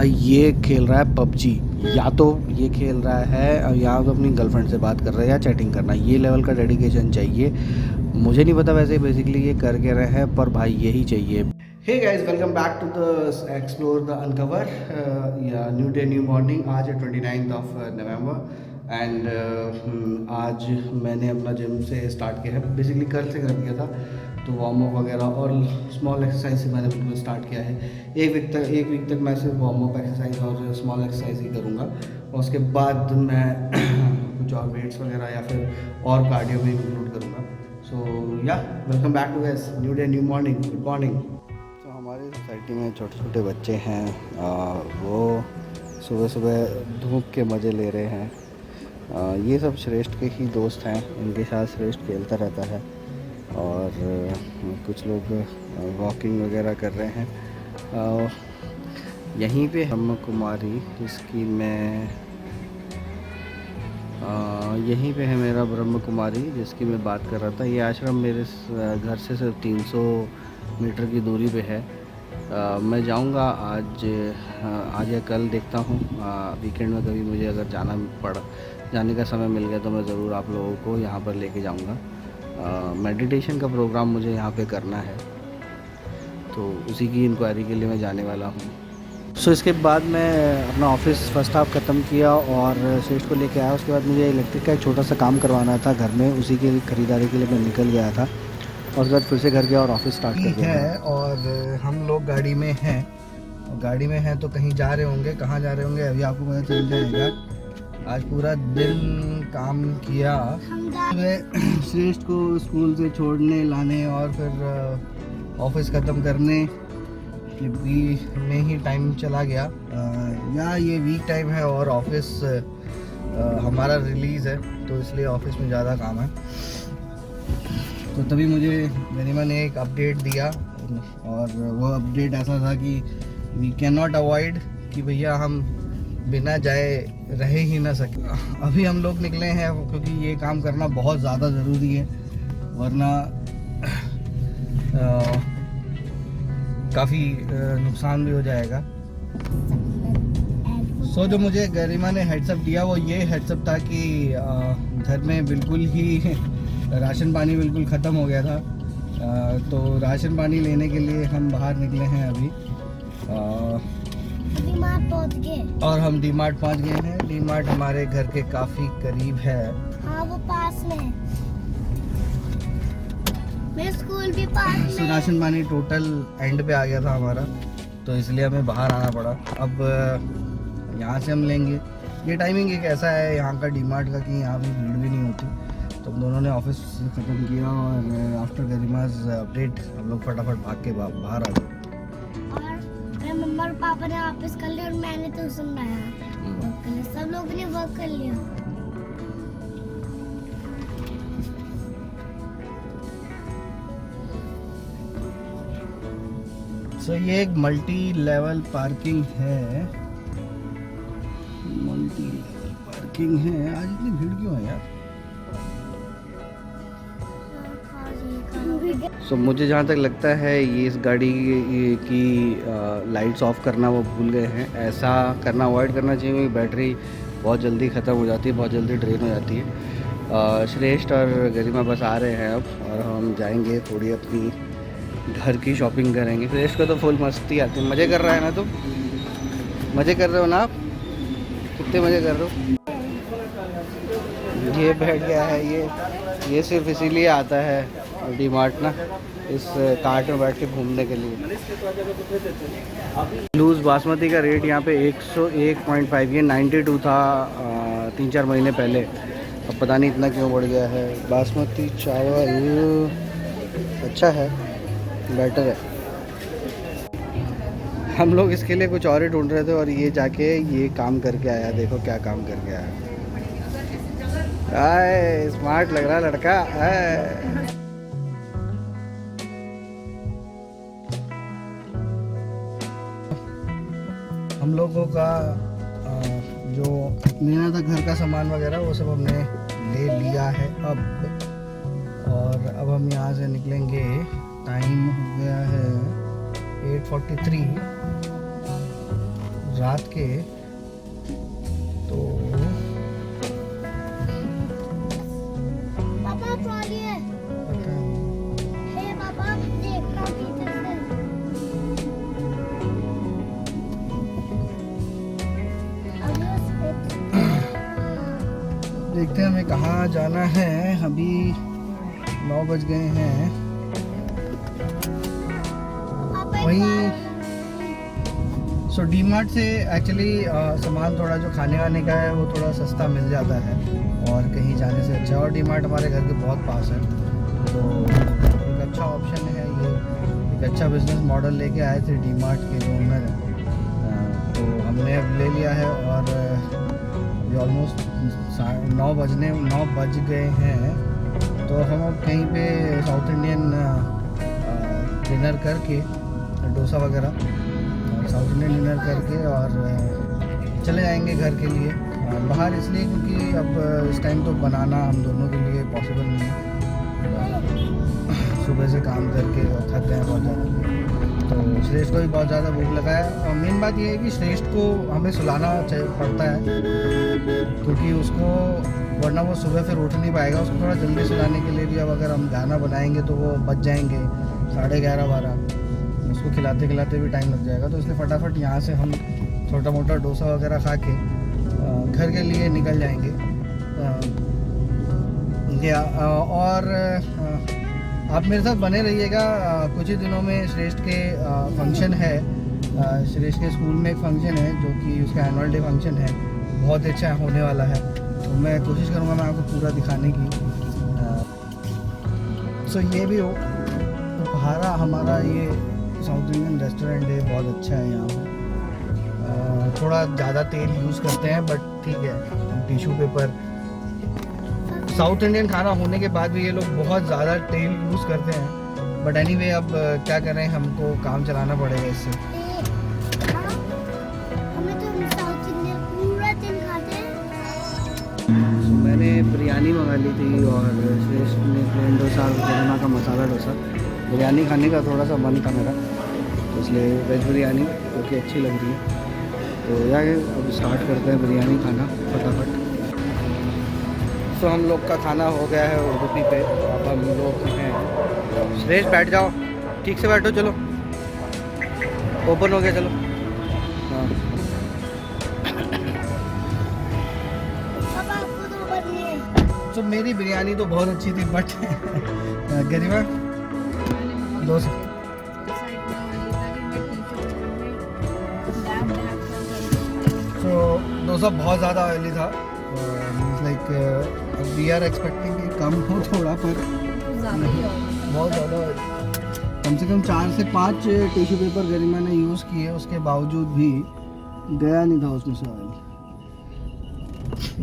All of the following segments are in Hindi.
ये खेल रहा है पबजी, या तो ये खेल रहा है या तो अपनी गर्लफ्रेंड से बात कर रहा है या चैटिंग करना। ये लेवल का डेडिकेशन चाहिए। मुझे नहीं पता वैसे बेसिकली ये कर के रहे हैं, पर भाई यही चाहिए। Hey guys, welcome back to the explore the uncover yeah new day new morning. आज है 29 ऑफ नवंबर एंड आज मैंने अपना जिम से स्टार्ट किया है। बेसिकली कल से कर दिया था, तो वार्म अप वगैरह और स्मॉल एक्सरसाइज से मैंने बिल्कुल स्टार्ट किया है। एक वीक तक मैं सिर्फ वार्म अप एक्सरसाइज और स्मॉल एक्सरसाइज ही करूँगा, और उसके बाद मैं कुछ और वेट्स वगैरह या फिर और कार्डियो में इंक्लूड करूँगा। So yeah welcome back to guys, new day new morning, good morning. तो हमारी सोसाइटी में छोटे छोटे बच्चे हैं, वो सुबह सुबह धूप के मज़े ले रहे हैं। ये सब श्रेष्ठ के ही दोस्त हैं, इनके साथ श्रेष्ठ खेलता रहता है। और कुछ लोग वॉकिंग वगैरह कर रहे हैं। यहीं पे ब्रह्म कुमारी, इसकी मैं यहीं पे है मेरा ब्रह्म कुमारी जिसकी मैं बात कर रहा था। ये आश्रम मेरे घर से सिर्फ 300 मीटर की दूरी पे है। मैं जाऊंगा आज या कल, देखता हूँ। वीकेंड में कभी मुझे अगर जाने का समय मिल गया तो मैं ज़रूर आप लोगों को यहाँ पर लेके जाऊँगा। मेडिटेशन का प्रोग्राम मुझे यहाँ पे करना है, तो उसी की इंक्वायरी के लिए मैं जाने वाला हूँ। सो इसके बाद मैं अपना ऑफिस फर्स्ट हाफ ख़त्म किया और श्रेष्ठ को लेके आया। उसके बाद मुझे इलेक्ट्रिक का एक छोटा सा काम करवाना था घर में, उसी की ख़रीदारी के लिए मैं निकल गया था। और उसके बाद फिर से घर गया और ऑफिस स्टार्ट कर दिया है। और हम लोग गाड़ी में हैं, तो कहीं जा रहे होंगे। कहाँ जा रहे होंगे अभी आपको पता चल जाएगा। आज पूरा दिन काम किया, श्रेष्ठ को स्कूल से छोड़ने लाने और फिर ऑफिस ख़त्म करने में ही टाइम चला गया। या ये वीक टाइम है और ऑफिस हमारा रिलीज़ है, तो इसलिए ऑफिस में ज़्यादा काम है। तो तभी मुझे गरिमा ने एक अपडेट दिया, और वो अपडेट ऐसा था कि वी कैन नॉट अवॉइड, कि भैया हम बिना जाए रह ही ना सके। अभी हम लोग निकले हैं क्योंकि ये काम करना बहुत ज़्यादा ज़रूरी है, वरना काफ़ी नुकसान भी हो जाएगा। सो जो मुझे गरिमा ने हेड्सअप दिया वो ये हेड्सअप था कि घर में बिल्कुल ही राशन पानी बिल्कुल ख़त्म हो गया था। तो राशन पानी लेने के लिए हम बाहर निकले हैं अभी। डीमार्ट पहुंच गए, और हम डीमार्ट पहुंच गए हैं। डीमार्ट हमारे घर के काफ़ी करीब है। हाँ, वो पास में है, मेरे स्कूल भी पास में। राशन पानी टोटल एंड पे आ गया था हमारा, तो इसलिए हमें बाहर आना पड़ा। अब यहाँ से हम लेंगे। ये टाइमिंग एक ऐसा है यहाँ का डीमार्ट का कि यहाँ भी भीड़ भी नहीं होती। तो हम दोनों ने ऑफिस ख़त्म किया और आफ्टर गरिमाज अपडेट हम लोग फटाफट भाग के बाहर आ गए। और मेरे मम्मा और पापा ने ऑफिस कर लिया और मैंने ट्यूशन लाया। सब लोगों ने वर्क कर लिया। सो ये एक मल्टी लेवल पार्किंग है। आज इतनी भीड़ क्यों है यार? सो मुझे जहाँ तक लगता है ये इस गाड़ी की लाइट्स ऑफ करना वो भूल गए हैं। ऐसा करना अवॉइड करना चाहिए, क्योंकि बैटरी बहुत जल्दी ख़त्म हो जाती है, बहुत जल्दी ड्रेन हो जाती है। श्रेष्ठ और गरिमा बस आ रहे हैं अब, और हम जाएंगे थोड़ी अपनी घर की शॉपिंग करेंगे। श्रेष्ठ को तो फुल मस्ती आती है। मज़े कर रहा है ना तुम? मज़े कर रहे हो ना आप? कितने मज़े कर रहे हो? ये बैठ गया है, ये सिर्फ इसीलिए आता है डीमार्ट ना, इस कार्ट में बैठ के घूमने के लिए। लूज़ बासमती का रेट यहाँ पे 101.5, ये 92 था 3-4 महीने पहले। अब पता नहीं इतना क्यों बढ़ गया है। बासमती चावल अच्छा है, बेटर है। हम लोग इसके लिए कुछ और ही ढूंढ रहे थे, और ये जाके ये काम करके आया। देखो क्या काम करके आया। आए, स्मार्ट लग रहा लड़का। हम लोगों का जो लेना था घर का सामान वगैरह वो सब हमने ले लिया है अब। और अब हम यहाँ से निकलेंगे। टाइम हो गया है 8:43। रात के। तो पापा ट्रॉली है। हे पापा देख ट्रॉली इधर से। अभी उस पे देखते हैं हमें कहाँ जाना है। अभी 9 बज गए हैं। पापा वहीं सो डीमार्ट से एक्चुअली सामान थोड़ा जो खाने वाने का है वो थोड़ा सस्ता मिल जाता है और कहीं जाने से अच्छा। और डीमार्ट हमारे घर के बहुत पास है, तो एक अच्छा ऑप्शन है ये। एक अच्छा बिजनेस मॉडल लेके आए थे डीमार्ट के जो ओनर है, तो हमने अब ले लिया है। और अभी ऑलमोस्ट 9 बज गए हैं। तो हम अब कहीं पे साउथ इंडियन डिनर करके, डोसा वगैरह साउथ इंडियन डिनर करके और चले जाएंगे घर के लिए बाहर। इसलिए क्योंकि अब इस टाइम तो बनाना हम दोनों के लिए पॉसिबल नहीं है। सुबह से काम करके और थक गए हैं बहुत ज़्यादा। तो श्रेष्ठ को भी बहुत ज़्यादा भूख लगा है। और मेन बात ये है कि श्रेष्ठ को हमें सुलाना पड़ता है, क्योंकि उसको वरना वो सुबह फिर उठ नहीं पाएगा। उसको थोड़ा जल्दी सुलाने के लिए भी अब अगर हम गाना बनाएंगे तो वो बज जाएंगे 11:30-12। उसको खिलाते खिलाते भी टाइम लग जाएगा। तो इसलिए फटाफट यहाँ से हम छोटा मोटा डोसा वगैरह खा के घर के लिए निकल जाएंगे। और आप मेरे साथ बने रहिएगा। कुछ ही दिनों में श्रेष्ठ के फंक्शन है। श्रेष्ठ के स्कूल में एक फंक्शन है जो कि उसका एनुअल डे फंक्शन है, बहुत अच्छा होने वाला है। तो मैं कोशिश करूँगा मैं आपको पूरा दिखाने की। सो ये भी हो उपहारा हमारा ये साउथ इंडियन रेस्टोरेंट है, बहुत अच्छा है यहाँ पे। थोड़ा ज़्यादा तेल यूज़ करते हैं बट ठीक है। टिश्यू पेपर, साउथ इंडियन खाना होने के बाद भी ये लोग बहुत ज़्यादा तेल यूज़ करते हैं। बट एनीवे अब क्या करें, हमको काम चलाना पड़ेगा इससे। हमें तो साउथ इंडियन पूरा दिन खाते हैं। तो मैंने बिरयानी मंगा ली थी और श्रेष्ठ ने प्लेन डोसा और गरिमा का मसाला डोसा। बिरयानी खाने का थोड़ा सा मन था मेरा, तो इसलिए वेज बिरयानी जो कि अच्छी लग रही है। तो यार अब स्टार्ट करते हैं बिरयानी खाना फटाफट। तो हम लोग का खाना हो गया है उडुपी पे। अब हम लोग हैं, श्रेष्ठ बैठ जाओ, ठीक से बैठो। चलो ओपन हो गया, चलो। हाँ पापा आपको तो बदलिए। तो मेरी बिरयानी तो बहुत अच्छी थी बट गरिमा डोसा तो डोसा बहुत ज़्यादा ऑयली था। लाइक वी आर एक्सपेक्टिंग कि कम हो थोड़ा, पर बहुत ज़्यादा कम से कम 4 से 5 टिश्यू पेपर गरिमा ने यूज़ किए, उसके बावजूद भी गया नहीं था उसमें से ऑयल।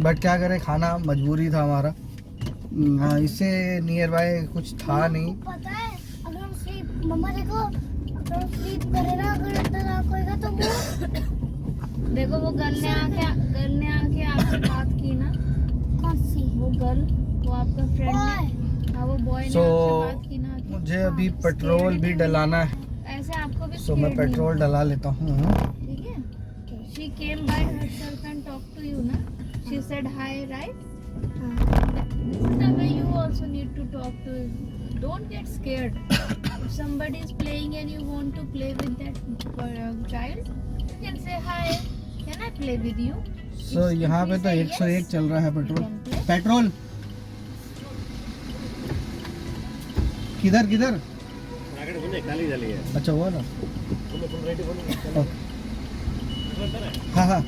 बट क्या करें, खाना मजबूरी था हमारा। इससे नियर बाय कुछ था नहीं। पता है अगर हम स्लीप, मम्मा देखो अगर हम स्लीप करे ना, अगर इतना रात होएगा तो वो देखो वो गर्ल ने आके आपसे बात की ना। कौन सी? वो गर्ल, वो आपका फ्रेंड है। हाँ वो बॉय ने So, आपसे बात की ना कि मुझे अभी पेट्रोल भी डलाना है, ऐसे आपको भी सो मैं पेट्रोल डला लेता हूँ। ठीक है। She came by herself and talked to you ना। She said hi, right? The way you also need to talk to. Don't get scared. If somebody is playing and you want to play with that child, you can say hi. Can I play with you? सो यहाँ पे तो 101 चल रहा है पेट्रोल। पेट्रोल किधर किधर? अच्छा हुआ ना। हाँ हाँ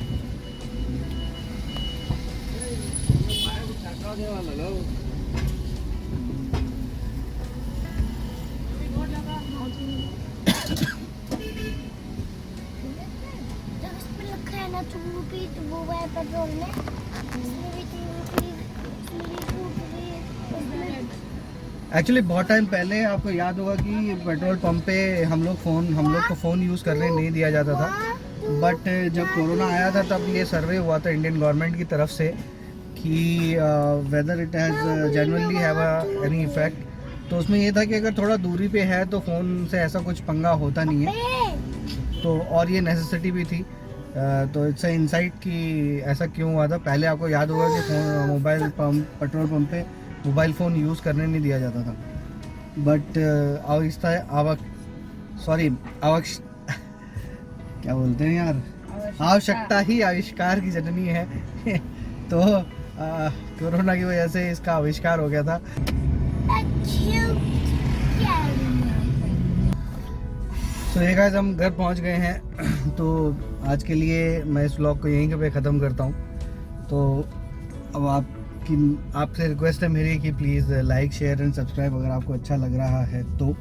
जब इस पे लिखा है ना 2 रुपये, तो वो है पेट्रोल में। इसमें भी 2 रुपये, इसमें भी 2 रुपये, इसमें एक्चुअली बहुत टाइम पहले आपको याद होगा कि पेट्रोल पंप पे हम लोग को फ़ोन यूज़ करने नहीं दिया जाता था। बट जब कोरोना आया था तब ये सर्वे हुआ था इंडियन गवर्नमेंट की तरफ से कि whether it has generally have any effect. तो उसमें ये था कि अगर थोड़ा दूरी पे है तो फ़ोन से ऐसा कुछ पंगा होता नहीं है। तो और ये नेसेसिटी भी थी। तो इट्स इनसाइट कि ऐसा क्यों हुआ था। पहले आपको याद होगा कि phone mobile pump petrol pump पे मोबाइल फ़ोन यूज़ करने नहीं दिया जाता था, बट क्या बोलते हैं यार, आवश्यकता ही आविष्कार की जननी है। तो कोरोना की वजह से इसका आविष्कार हो गया था। तो ये गाइस हम घर पहुंच गए हैं। तो आज के लिए मैं इस व्लॉग को यहीं पे ख़त्म करता हूं। तो अब आपसे रिक्वेस्ट है मेरी कि please like share and subscribe अगर आपको अच्छा लग रहा है तो,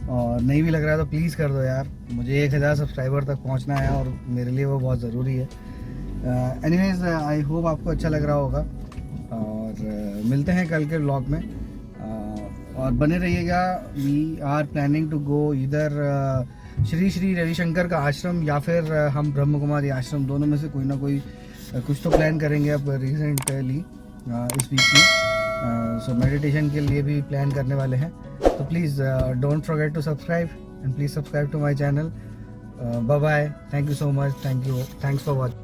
और नहीं भी लग रहा है तो प्लीज़ कर दो यार। मुझे 1000 सब्सक्राइबर तक पहुंचना है और मेरे लिए वो बहुत ज़रूरी है। एनीवेज आई होप आपको अच्छा लग रहा होगा, और मिलते हैं कल के व्लॉग में। और बने रहिएगा। We are planning to go इधर श्री श्री रविशंकर का आश्रम या फिर हम ब्रह्म कुमारी आश्रम, दोनों में से कोई ना कोई कुछ तो प्लान करेंगे अब रिसेंटली इस वीक में। सो मेडिटेशन के लिए भी प्लान करने वाले हैं। तो please don't forget to subscribe and please subscribe to my channel. Bye bye, thank you so much, thanks for watching.